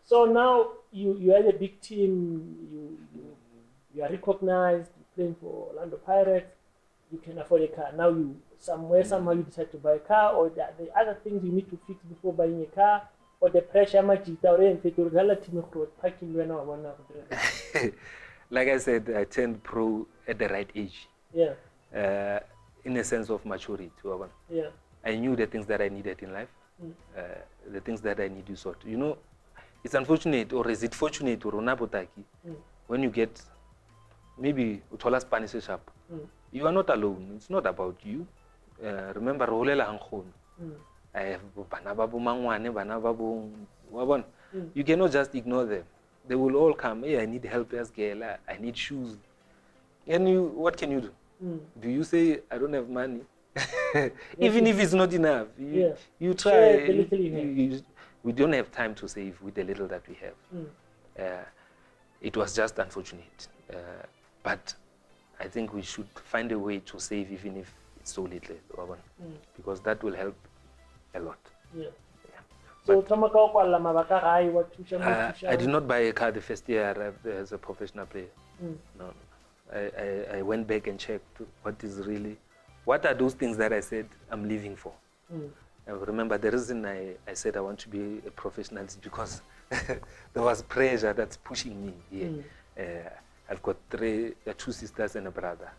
So now you have a big team. You are recognized. You're playing for Orlando Pirates. You can afford a car. Now somehow you decide to buy a car, or the other things you need to fix before buying a car, or the pressure much is Like I said, I turned pro at the right age. Yeah. In a sense of maturity. Yeah. I knew the things that I needed in life, the things that I need to sort. You know, it's unfortunate, or is it fortunate, or when you get maybe utola Spanish sharp, you are not alone. It's not about you. Remember, I have you cannot just ignore them. They will all come. Hey, I need help as girl. I need shoes. And what can you do? Do you say I don't have money? Even if it's not enough, you try. We don't have time to save with the little that we have. It was just unfortunate, but I think we should find a way to save, even if it's so little, because that will help a lot. Yeah. So, I did not buy a car the first year I arrived as a professional player. No, I went back and checked what are those things that I said I'm leaving for. I remember the reason I said I want to be a professional is because there was pressure that's pushing me here. I've got two sisters and a brother,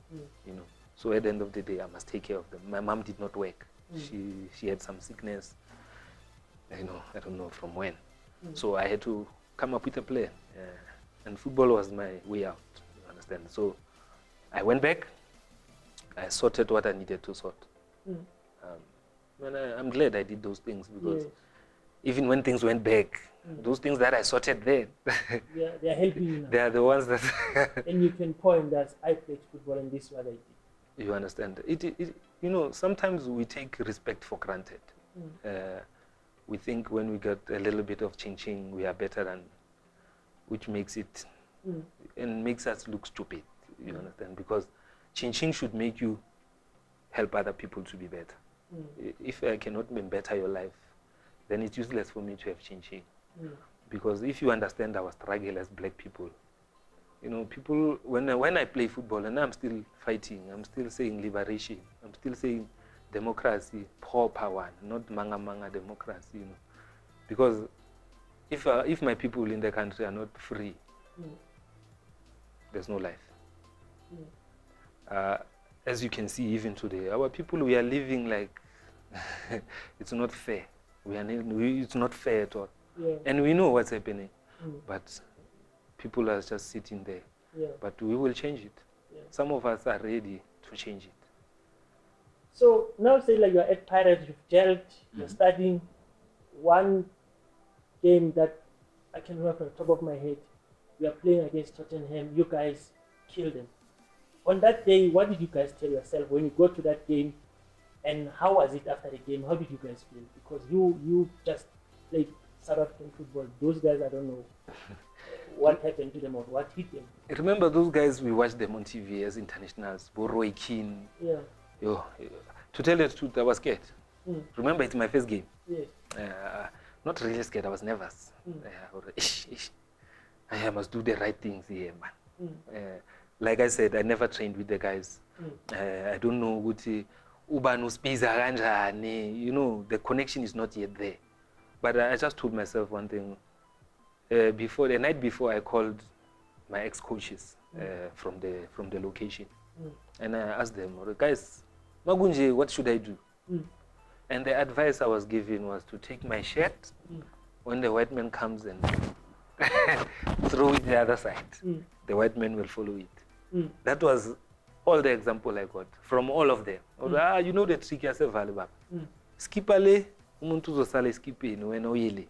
you know. So at the end of the day, I must take care of them. My mom did not work. She had some sickness, you know, I don't know from when. So I had to come up with a plan. And football was my way out, you understand? So I went back. I sorted what I needed to sort. And I'm glad I did those things, because even when things went back, those things that I sorted then, they're helping you now. They are the ones that... And you can point that I played football and this is what I did. You understand? You know, sometimes we take respect for granted. We think when we get a little bit of ching-ching, we are better than, which makes it, and makes us look stupid, you understand? Because ching-ching should make you help other people to be better. If I cannot better your life, then it's useless for me to have ching-ching. Because if you understand our struggle as black people, you know, people, when I play football and I'm still fighting, I'm still saying liberation, I'm still saying democracy, proper one, not manga democracy, you know. Because if my people in the country are not free, there's no life. As you can see, even today, our people, we are living like it's not fair. It's not fair at all. And we know what's happening, but people are just sitting there. But we will change it. Some of us are ready to change it. So now say like you're at Pirates, you've gelled, you're studying. One game that I can remember from the top of my head, we are playing against Tottenham, you guys killed them. On that day, what did you guys tell yourself when you go to that game, and how was it after the game? How did you guys feel? Because you just played South African football. Those guys, I don't know what happened to them or what hit them. Remember those guys, we watched them on TV as internationals, Roy Keane. To tell you the truth, I was scared. Remember, it's my first game. Not really scared, I was nervous. I must do the right things here, man. Like I said, I never trained with the guys. I don't know what you know, the connection is not yet there. But I just told myself one thing. The night before, I called my ex-coaches from the location. And I asked them, guys, Magunje, what should I do? And the advice I was given was to take my shirt when the white man comes and throw it the other side. The white man will follow it. That was all the example I got from all of them. You know the trick yourself, skipale, umuntu zosale skipping when oyele.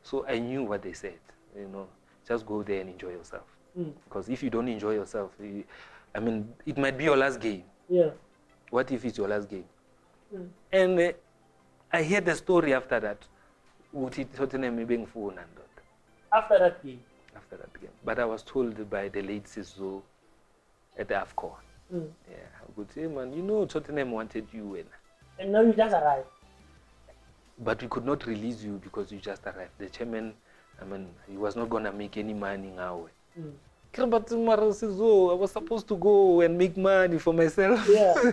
So I knew what they said. You know, just go there and enjoy yourself. Because if you don't enjoy yourself, I mean, it might be your last game. What if it's your last game? And I heard the story after that. After that game? After that game. But I was told by the late Siso at the AFCON. I would say, man, you know, Tottenham wanted you. And now you just arrived. But we could not release you because you just arrived. The chairman I mean, he was not gonna make any money now. Mm. But I was supposed to go and make money for myself. Yeah.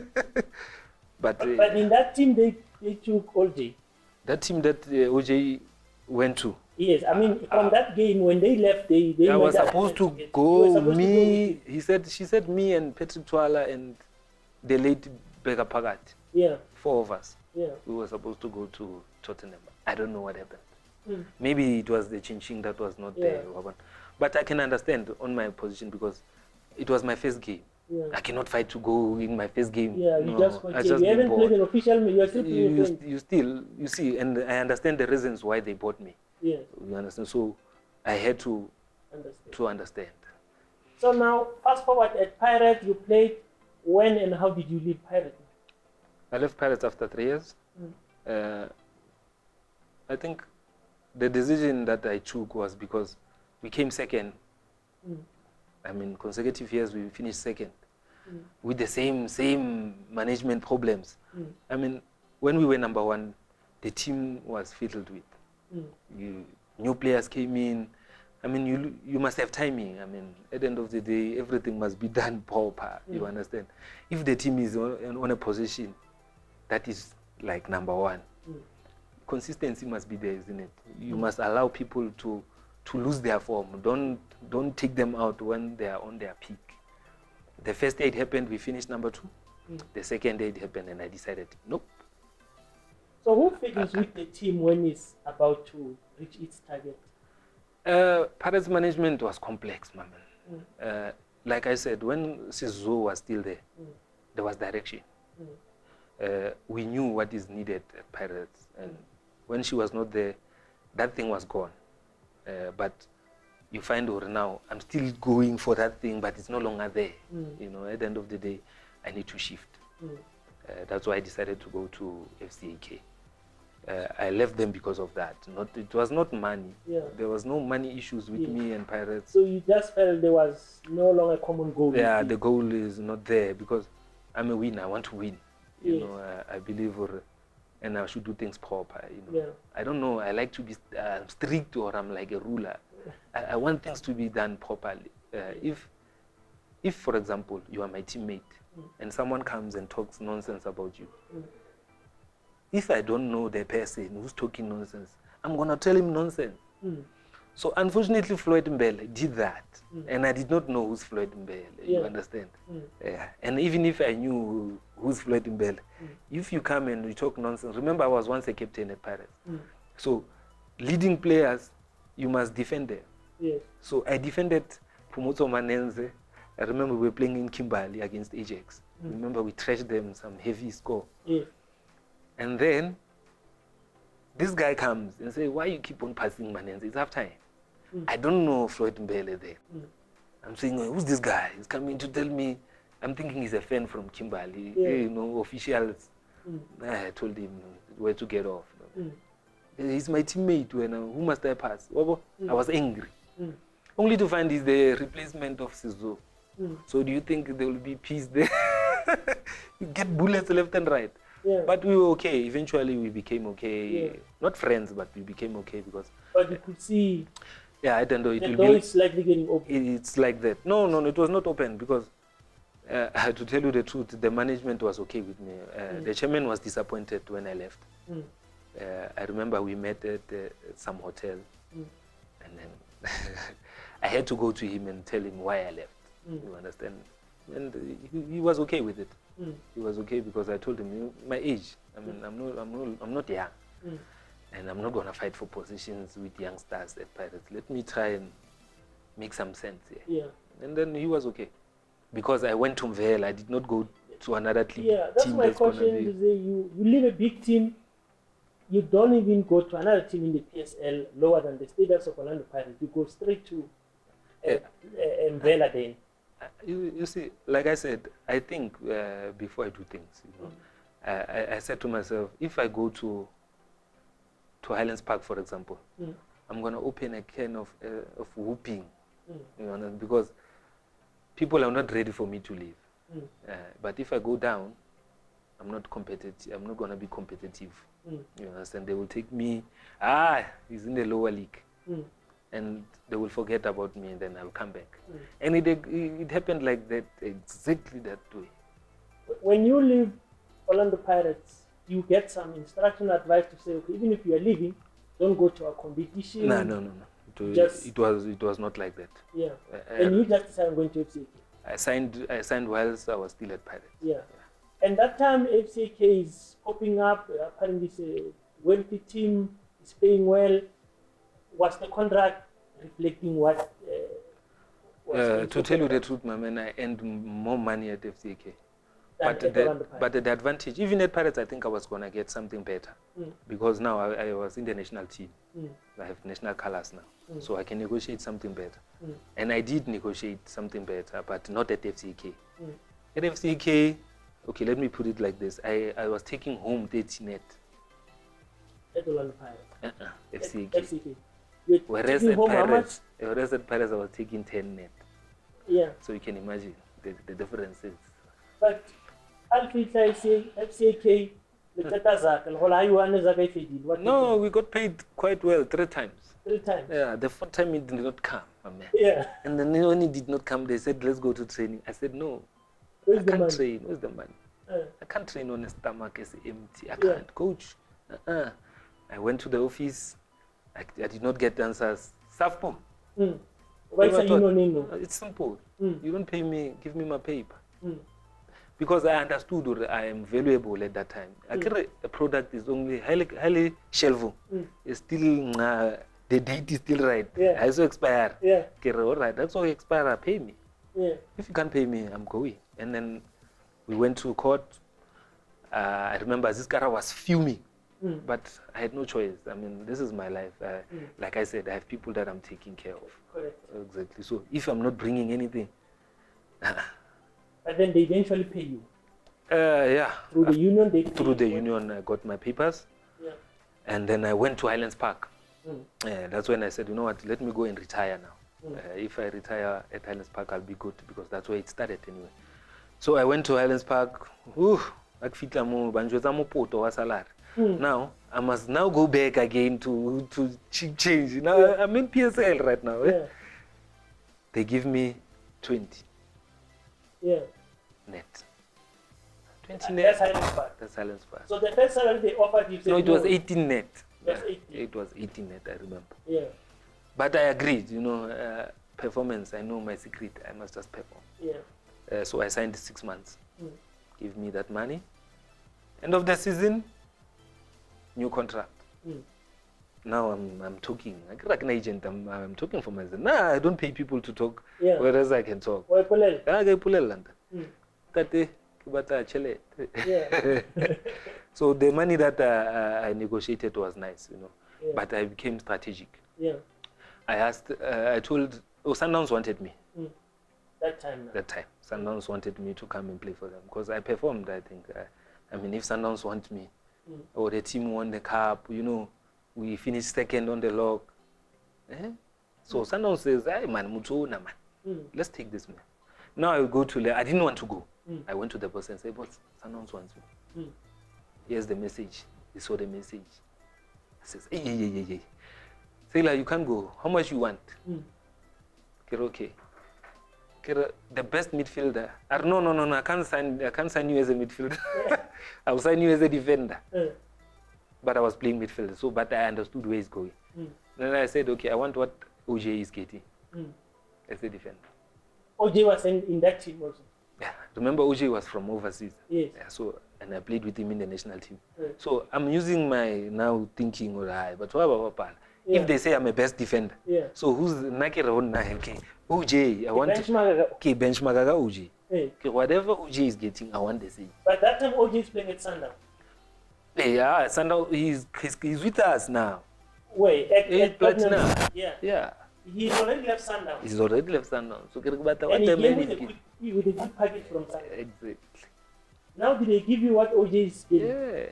But But in that team, they took OJ. that team that OJ went to. Yes, I mean, from that game, when they left, they I was made an supposed to attempt get- go. you were supposed to go Me, with she said me and Patrick Twala and the late Becca Pagat. Yeah, 4 of us. yeah. We were supposed to go to Tottenham. I don't know what happened. Mm. Maybe it was the chin that was not there. But I can understand on my position because it was my first game. Yeah. I cannot fight to go in my first game. Yeah, you just I continue. just You been haven't played bored. an official, you're still playing You, friends. you see, and I understand the reasons why they bought me. Yes, You understand? So I had to understand. understand. So now, fast forward at Pirates, you played when and how did you leave Pirates? I left Pirates after 3 years. I think the decision that I took was because we came second. I mean, consecutive years we finished second with the same management problems. I mean, when we were number 1, the team was filled with. New players came in. I mean, you must have timing. I mean, at the end of the day, everything must be done proper. You understand? If the team is on a position that is like number 1, consistency must be there, isn't it? You must allow people to lose their form. Don't take them out when they are on their peak. The first day it happened, we finished number 2. The second day it happened, and I decided, nope. So who finishes with the team when it's about to reach its target? Pirates management was complex, my man. Like I said, when Sizo was still there, there was direction. We knew what is needed at Pirates, and when she was not there, that thing was gone. But you find or now I'm still going for that thing, but it's no longer there. You know, at the end of the day, I need to shift. That's why I decided to go to FCAK. I left them because of that. It was not money. Yeah. There was no money issues with me and Pirates. So you just felt there was no longer a common goal. Yeah, the goal is not there because I'm a winner. I want to win. You know, I believe, and I should do things proper. You know, I don't know. I like to be strict, or I'm like a ruler. I want things to be done properly. If, for example, you are my teammate, and someone comes and talks nonsense about you, if I don't know the person who's talking nonsense, I'm gonna tell him nonsense. So unfortunately, Floyd Mbele did that, and I did not know who's Floyd Mbele. You understand? Yeah. And even if I knew who's Floyd Mbele, if you come and you talk nonsense, remember I was once a captain at Pirates. So leading players, you must defend them. Yes. So I defended Pumutso Manenze. I remember we were playing in Kimberley against Ajax. Remember we trashed them some heavy score. Yes. And then this guy comes and says, why you keep on passing Manenze? It's half time. I don't know Floyd Mbele there. I'm saying, who's this guy? He's coming to tell me. I'm thinking he's a fan from Kimberley. You know, officials. I told him where to get off. He's my teammate. Who must I pass? I was angry. Only to find he's the replacement of Sizo. So do you think there will be peace there? You get bullets left and right. But we were okay. Eventually we became okay. Not friends, but we became okay because... But you could see... Yeah, I don't know. The door is slightly getting open. It's like that. No, it was not open because, to tell you the truth, the management was okay with me. The chairman was disappointed when I left. I remember we met at some hotel, and then I had to go to him and tell him why I left. You understand? And he was okay with it. He was okay because I told him, my age. I mean, I'm not young. And I'm not going to fight for positions with youngsters at Pirates. Let me try and make some sense here. And then he was okay. Because I went to Mvela, I did not go to another team. Yeah, that's my question. You leave a big team, you don't even go to another team in the PSL lower than the Stadiums of Orlando Pirates. You go straight to Mvela then. You see, like I said, I think before I do things, you know, I said to myself, if I go to Highlands Park, for example, I'm going to open a can of whooping, you know, because people are not ready for me to leave. But if I go down, I'm not competitive. I'm not going to be competitive. You understand? They will take me, he's in the lower league. and they will forget about me, and then I'll come back. And it happened like that, exactly that way. When you leave Orlando Pirates, you get some instructional advice to say, okay, even if you are leaving, don't go to a competition. No. It was not like that. Yeah. And you just decided I'm going to FCK. I signed whilst I was still at Pirates. Yeah. And that time FCK is popping up. Apparently it's a wealthy team. It's paying well. Was the contract reflecting what? To tell you the truth, my man, I earned more money at FCK. But the advantage, even at Pirates, I think I was going to get something better. Because now I was in the national team. I have national colors now. So I can negotiate something better. And I did negotiate something better, but not at FCK. At FCK, okay, let me put it like this. I was taking home 30 net. At Orlando Pirates? FCK. Whereas at Pirates, I was taking 10 net. Yeah. So you can imagine the differences. But Alfita FCK, no, we got paid quite well 3 times. 3 times? Yeah, the 4th time it did not come, man. Yeah. And then when it did not come, they said, let's go to training. I said, no, I can't train. Where's the money? I can't train on a stomach as empty. I can't, coach. I went to the office. I did not get answers. Safpo. It's simple. You don't pay me, give me my paper. Because I understood that I am valuable at that time. A product is only highly shelvable. It's still, the date is still right. I also expire. All right, that's why expire, pay me. If you can't pay me, I'm going. And then we went to court. I remember Ziskara was fuming. But I had no choice. I mean, this is my life. Like I said, I have people that I'm taking care of. Correct. Exactly. So if I'm not bringing anything... But then they eventually pay you? Yeah. Through the union? Through the union, I got my papers. Yeah. And then I went to Highlands Park. That's when I said, you know what, let me go and retire now. If I retire at Highlands Park, I'll be good, because that's where it started anyway. So I went to Highlands Park. Now, I must now go back again to change. Now, I'm in PSL right now. They give me 20. Net. 20 net. That's Highlands Park. That's Highlands Park. So the first salary they offered you? No, it was 18 net. It was 18 net, I remember. But I agreed, performance, I know my secret. I must just perform. So I signed 6 months. Give me that money. End of the season, new contract. Now I'm talking. Like an agent, I'm talking for myself. Nah, I don't pay people to talk, whereas I can talk. So the money that I negotiated was nice, but I became strategic. I told, Sundowns wanted me. That time. Sundowns wanted me to come and play for them, because I performed, I think. I mean, if Sundowns want me, or the team won the cup, we finished 2nd on the log. So Sundowns says, hey man, let's take this man. Now I go to, I didn't want to go. I went to the boss and said, boss, Sundowns wants me. Here's the message. He saw the message. I says, hey. Sailor, you can't go. How much you want? Okay. The best midfielder. No, I can't sign you as a midfielder. I will sign you as a defender. But I was playing midfielder, but I understood where he's going. Then I said, okay, I want what OJ is getting as a defender. OJ was in that team also? Yeah, remember OJ was from overseas. Yes. Yeah, and I played with him in the national team. So I'm using my now thinking, but if they say I'm a best defender, so who's Nakira on OJ? I want benchmark OJ. Whatever OJ is getting, I want the same. But that time OJ is playing at Sundown. Yeah, Sundown, he's with us now. Wait, at Platinum. Yeah. He's already left Sundown. So and he came with a good package from Sundown. Exactly. Now did they give you what OJ is getting? Yeah.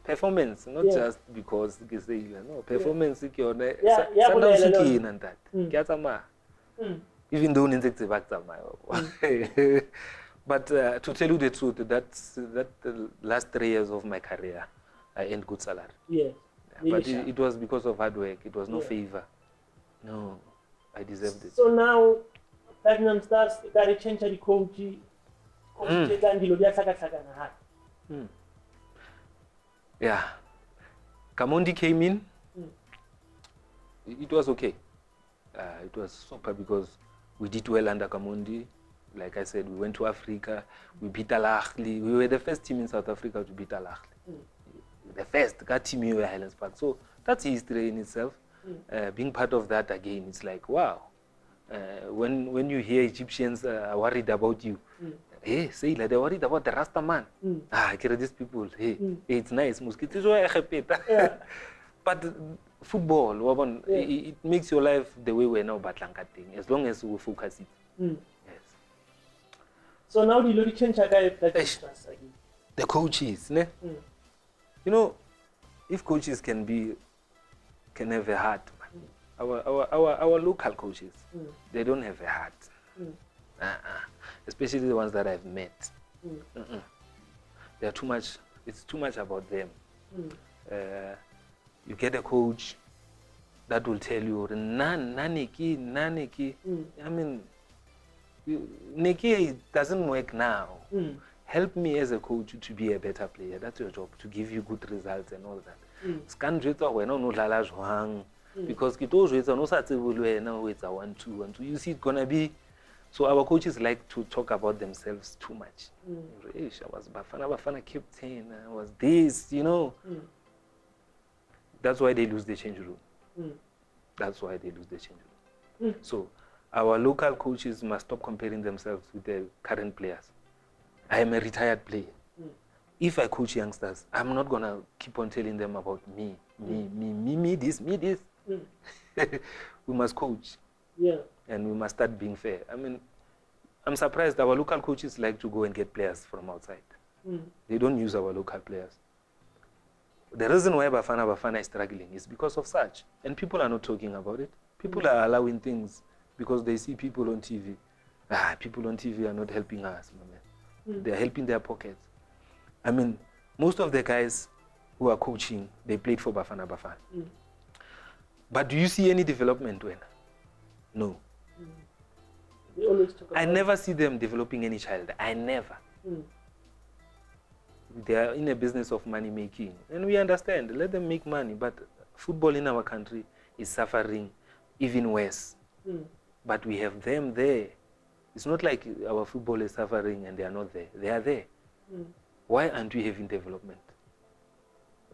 Performance, not just because no performance. Sundowns and that. Even though but to tell you the truth, that the last 3 years of my career, I earned good salary. Yeah. But it was because of hard work. It was no favor. No, I deserved it. So now Platinum Stars got to change the coach. Yeah. Kamondi came in. It was okay. It was super because we did well under Kamondi. Like I said, we went to Africa. We beat Al Ahly. We were the first team in South Africa to beat Al Ahly. The first team in Highlands Park. So that's history in itself. Being part of that again, it's like, wow. When you hear Egyptians are worried about you, hey, say like they're worried about the Rasta man. I care these people. Hey, it's nice. Yeah. But football, it makes your life the way we're now battling, as long as we focus it. Yes. So now the change the coaches, ne? You know, if coaches can have a heart, our local coaches, they don't have a heart. Especially the ones that I've met. They're too much. It's too much about them. You get a coach that will tell you, naniki. I mean, Neki doesn't work now. Help me as a coach to be a better player. That's your job, to give you good results and all that. Because you see, it's gonna be. So our coaches like to talk about themselves too much. I was Bafana captain. I was this, you know. That's why they lose the change room. That's why they lose the change room. So our local coaches must stop comparing themselves with the current players. I am a retired player. If I coach youngsters, I'm not gonna keep on telling them about me, this. We must coach. Yeah. And we must start being fair. I mean, I'm surprised our local coaches like to go and get players from outside. They don't use our local players. The reason why Bafana is struggling is because of such. And people are not talking about it. People are allowing things because they see people on TV. People on TV are not helping us, man. They're helping their pockets. I mean, most of the guys who are coaching, they played for Bafana. But do you see any development when? No. They always talk about I never see them developing any child. I never. They are in a business of money making. And we understand, let them make money. But football in our country is suffering even worse. But we have them there. It's not like our football is suffering and they are not there. They are there. Why aren't we having development?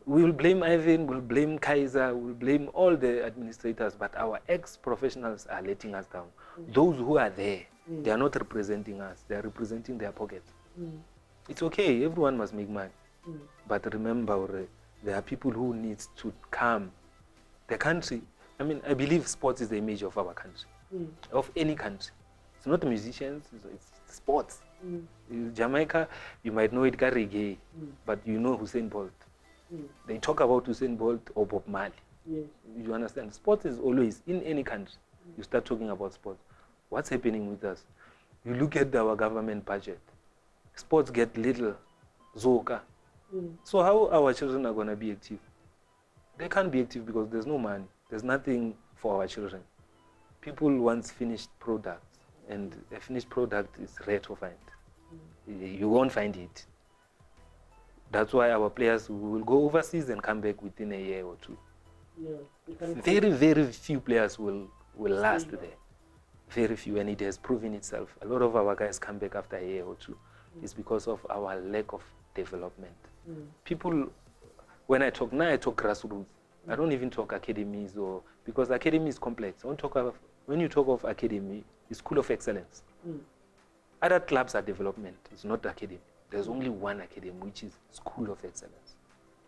We will blame Ivan, we'll blame Kaiser, we'll blame all the administrators, but our ex-professionals are letting us down. Those who are there, they are not representing us. They are representing their pockets. It's okay, everyone must make money. But remember, there are people who need to come. The country, I mean, I believe sports is the image of our country, of any country. It's not musicians, it's sports. In Jamaica, you might know Edgar Reggae, but you know Usain Bolt. They talk about Usain Bolt or Bob Marley. Yes. You understand? Sports is always, in any country, you start talking about sports. What's happening with us? You look at our government budget. Sports get little, zoka. So how our children are going to be active? They can't be active because there's no money. There's nothing for our children. People want finished products, and a finished product is rare to find. You won't find it. That's why our players will go overseas and come back within a year or two. Yeah, very, very few players will last there. Very few, and it has proven itself. A lot of our guys come back after a year or two. It's because of our lack of development. People, when I talk, now I talk grassroots. I don't even talk academies, because academy is complex. When you talk of academy, it's school of excellence. Other clubs are development, it's not academy. There's only one academy, which is school of excellence.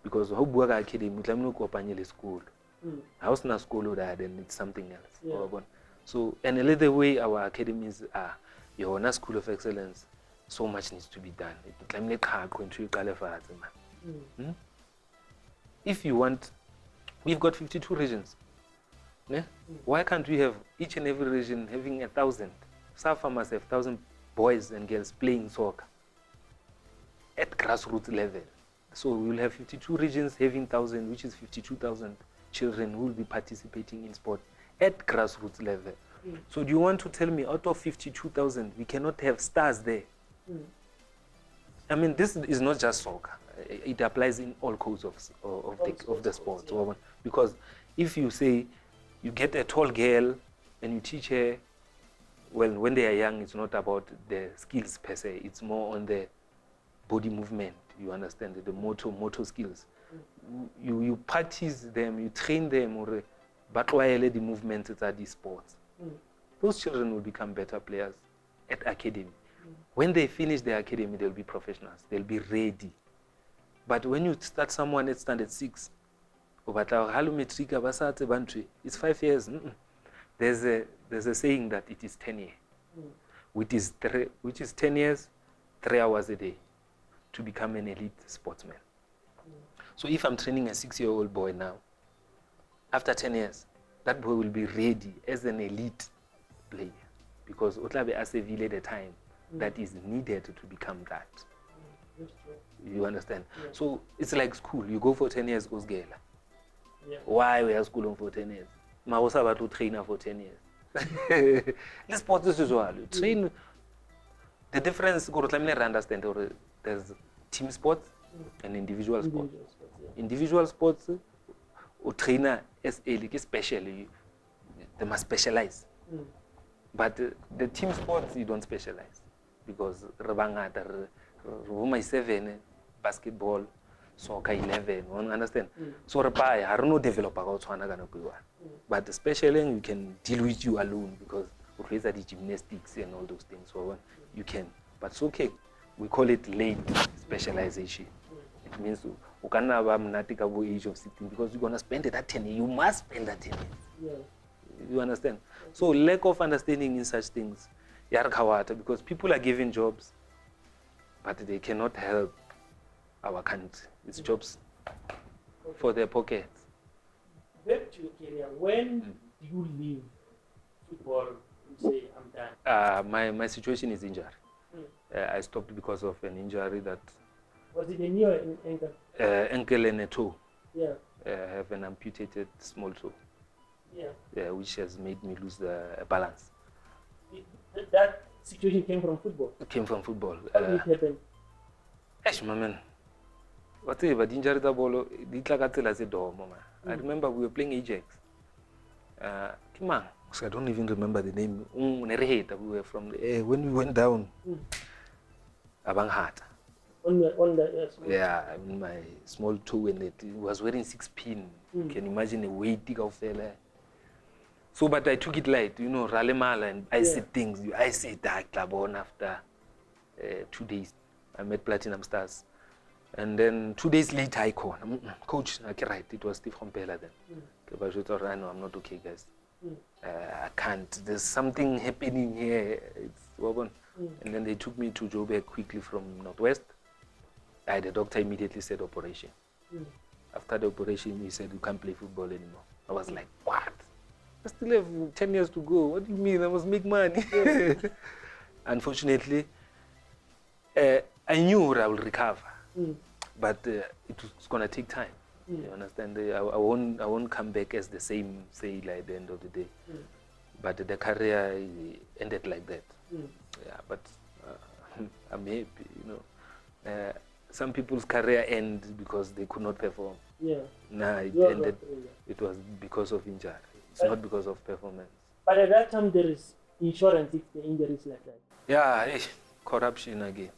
Because how buaga academy, we can't school. House na school, then it's something else. Yeah. So, and another way our academies are, you're on a school of excellence, so much needs to be done. If you want, we've got 52 regions. Yeah? Why can't we have each and every region having 1,000? Some farmers have 1,000 boys and girls playing soccer at grassroots level. So we will have 52 regions having 1,000, which is 52,000 children who will be participating in sport at grassroots level. So do you want to tell me out of 52,000, we cannot have stars there? I mean, this is not just soccer. It applies in all codes of the sport. Yeah. Because if you say you get a tall girl and you teach her, well, when they are young, it's not about the skills per se. It's more on the body movement. You understand the motor skills. You practice them, you train them, or the movements at these sports. Those children will become better players at academy. When they finish their academy, they'll be professionals. They'll be ready. But when you start someone at standard 6, it's 5 years. There's a saying that it is 10 years, which is 10 years, 3 hours a day to become an elite sportsman. So if I'm training a 6-year-old boy now, after 10 years, that boy will be ready as an elite player because Otlabe Asevile the time that is needed to become that. You understand? Yeah. So it's like school. You go for 10 years, goes Gela. Yeah. Why we are schooling for 10 years? I was about to train for 10 years. The sport is usual. Train. The difference, let me understand. There's team sports and individual sports. Individual sports, or trainer especially, they must specialize. But the team sports, you don't specialize because my 7 basketball, soccer 11. You understand? So I don't know developer but especially you can deal with you alone because we the gymnastics and all those things. So you can, but it's okay. We call it late specialization. It means you can have a age of 16 because you're gonna spend that 10 years. You must spend that 10 years. Yeah. You understand? So lack of understanding in such things, because people are given jobs, but they cannot help our country. It's jobs for their pockets. Back to your career, when do you leave football and say, I'm done? My situation is injury. I stopped because of an injury that... Was it a knee or an ankle? Ankle and a toe. Yeah. I have an amputated small toe. Yeah. Which has made me lose the balance. That situation came from football? It came from football. How did it happen? Man. Whatever, the injury the ball, I remember we were playing Ajax. I don't even remember the name. We were from the, when we went down, Abang Heart. On the yeah, I mean my small toe and it was wearing 6 pin. You can imagine a weight of fella. So, but I took it light, Ralemala, and I said things. I said that after 2 days. I met Platinum Stars. And then 2 days later, I called. Coach, okay, right, it was Steve Hompela then. I know I'm not okay, guys. I can't. There's something happening here. It's and then they took me to Joburg quickly from Northwest. The doctor immediately said operation. After the operation, he said, you can't play football anymore. I was like, what? I still have 10 years to go. What do you mean? I must make money. Unfortunately, I knew I would recover, but it was going to take time. You understand? I won't come back as the same sailor at the end of the day. But the career ended like that. Yeah, but I'm happy, some people's career ends because they could not perform. Yeah. Nah, it ended. It was because of injury. It's not because of performance. But at that time, there is insurance if the injury is like that. Yeah, corruption again.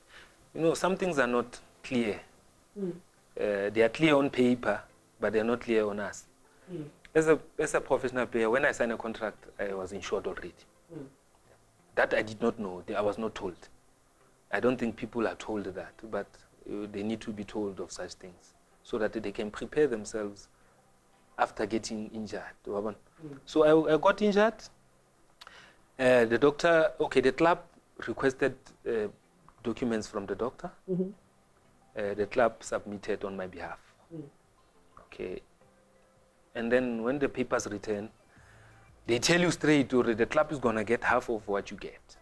Some things are not clear. They are clear on paper, but they're not clear on us. As a professional player, when I signed a contract, I was insured already. That I did not know. I was not told. I don't think people are told that, but they need to be told of such things so that they can prepare themselves after getting injured. So I got injured. The doctor, the club requested documents from the doctor. The club submitted on my behalf. Okay. And then when the papers return, they tell you straight, or the club is going to get half of what you get.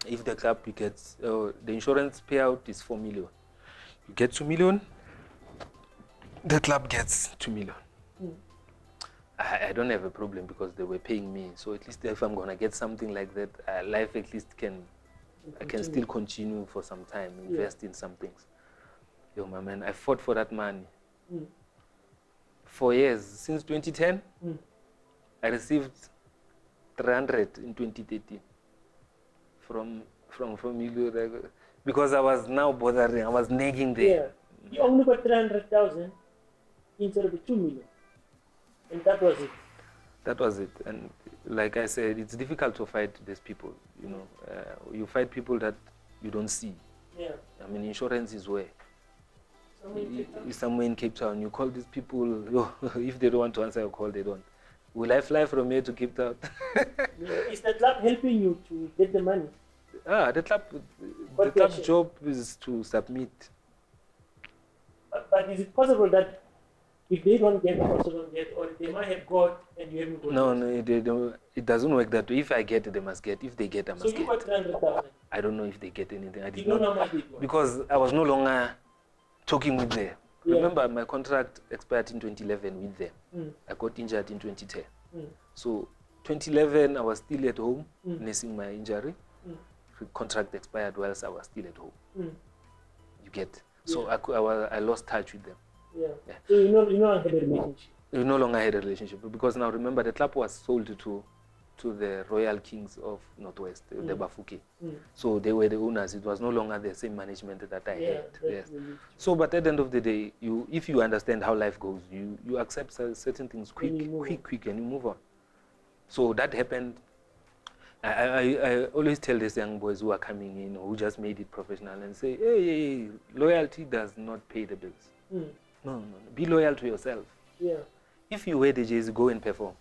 If the club gets, the insurance payout is 4 million. You get 2 million, the club gets 2 million. I don't have a problem because they were paying me. So at least if I'm gonna get something like that, life at least I can still continue for some time, invest in some things. Yo, my man, I fought for that money. 4 years since 2010. I received 300 in 2013 from you, because I was now bothering. I was nagging there. Yeah, you only got 300,000 instead of the 2 million, and that was it. That was it. And like I said, it's difficult to fight these people. You know, you fight people that you don't see. Yeah. I mean, insurance is where. Somewhere in Cape Town. You call these people. If they don't want to answer your call, they don't. Will I fly from here to Cape Town? Is the club helping you to get the money? The club's job is to submit. But is it possible that if they don't get, also don't get, or they might have got and you haven't got? No, they don't. It doesn't work that way. If I get, they must get. If they get, I must get. So you got 300,000? I don't know if they get anything. I did You not. don't know how much they got? Because I was no longer talking with them. Yeah. Remember, my contract expired in 2011 with them. I got injured in 2010. So 2011, I was still at home, nursing my injury. The contract expired whilst I was still at home. You get. So I lost touch with them. Yeah. So you no longer had a relationship. We no longer had a relationship because now remember the club was sold to the Royal Kings of Northwest, the Bafuke. So they were the owners. It was no longer the same management that I had. Yes. Really. So, but at the end of the day, if you understand how life goes, you accept certain things quick, and you move on. So that happened. I always tell these young boys who are coming in, who just made it professional, and say, hey, loyalty does not pay the bills. No. Be loyal to yourself. Yeah. If you wear the jersey, go and perform.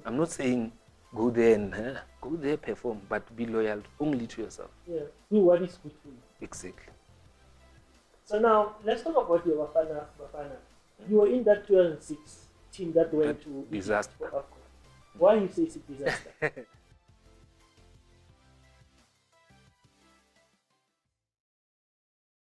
I'm not saying go there and go there, perform, but be loyal only to yourself. Yeah. Do what is good for you. Exactly. So now let's talk about your Bafana. You were in that 2006 team that went to disaster. Why you say it's a disaster?